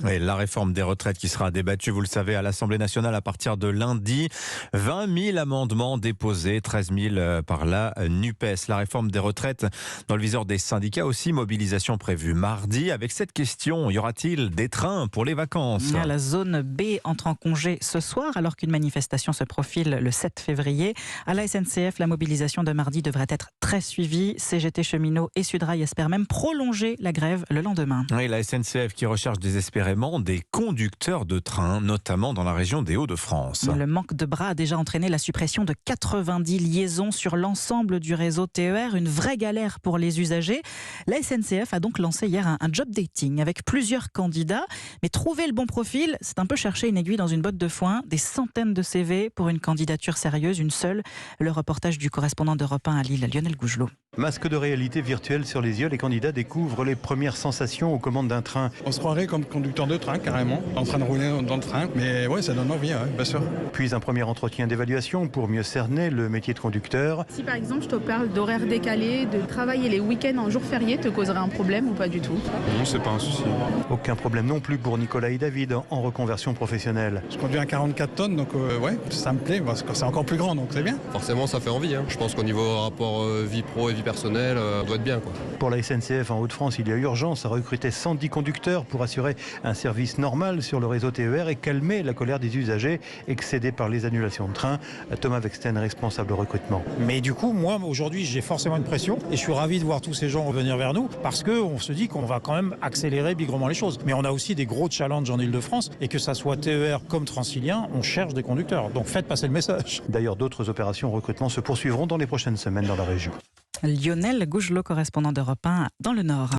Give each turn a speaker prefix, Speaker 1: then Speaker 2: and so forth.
Speaker 1: Et la réforme des retraites qui sera débattue, vous le savez, à l'Assemblée nationale à partir de lundi. 20 000 amendements déposés, 13 000 par la NUPES. La réforme des retraites dans le viseur des syndicats aussi. Mobilisation prévue mardi. Avec cette question, y aura-t-il des trains pour les vacances ?
Speaker 2: La zone B entre en congé ce soir alors qu'une manifestation se profile le 7 février. À la SNCF, la mobilisation de mardi devrait être très suivie. CGT Cheminots et Sudrail espèrent même prolonger la grève le lendemain.
Speaker 1: Oui, la SNCF qui recherche désespérément des conducteurs de train, notamment dans la région des Hauts-de-France.
Speaker 2: Le manque de bras a déjà entraîné la suppression de 90 liaisons sur l'ensemble du réseau TER, une vraie galère pour les usagers. La SNCF a donc lancé hier un job dating avec plusieurs candidats, mais trouver le bon profil, c'est un peu chercher une aiguille dans une botte de foin. Des centaines de CV pour une candidature sérieuse, une seule. Le reportage du correspondant d'Europe 1 à Lille, Lionel Gougelot.
Speaker 3: Masque de réalité virtuelle sur les yeux, les candidats découvrent les premières sensations aux commandes d'un train.
Speaker 4: On se croirait comme conducteur de train, carrément, en train de rouler dans le train. Mais ouais, ça donne envie, bien sûr.
Speaker 3: Puis un premier entretien d'évaluation pour mieux cerner le métier de conducteur.
Speaker 5: Si par exemple je te parle d'horaires décalés, de travailler les week-ends en jours fériés, te causerait un problème ou pas du tout?
Speaker 4: Non, c'est pas un souci.
Speaker 3: Aucun problème non plus pour Nicolas et David en reconversion professionnelle.
Speaker 4: Je conduis un 44 tonnes, donc ouais, ça me plaît, parce que c'est encore plus grand, donc c'est bien.
Speaker 6: Forcément, ça fait envie. Je pense qu'au niveau rapport vie pro et vie personnelle, on doit être bien, quoi.
Speaker 3: Pour la SNCF en Hauts-de-France, il y a urgence à recruter 110 conducteurs pour assurer un service normal sur le réseau TER et calmer la colère des usagers excédés par les annulations de train. Thomas Vexten, responsable recrutement.
Speaker 7: Mais du coup, moi, aujourd'hui, j'ai forcément une pression et je suis ravi de voir tous ces gens revenir vers nous parce qu'on se dit qu'on va quand même accélérer bigrement les choses. Mais on a aussi des gros challenges en Ile-de-France et que ça soit TER comme Transilien, on cherche des conducteurs. Donc faites passer le message.
Speaker 3: D'ailleurs, d'autres opérations recrutement se poursuivront dans les prochaines semaines dans la région.
Speaker 2: Lionel Gougelot, correspondant d'Europe 1 dans le Nord.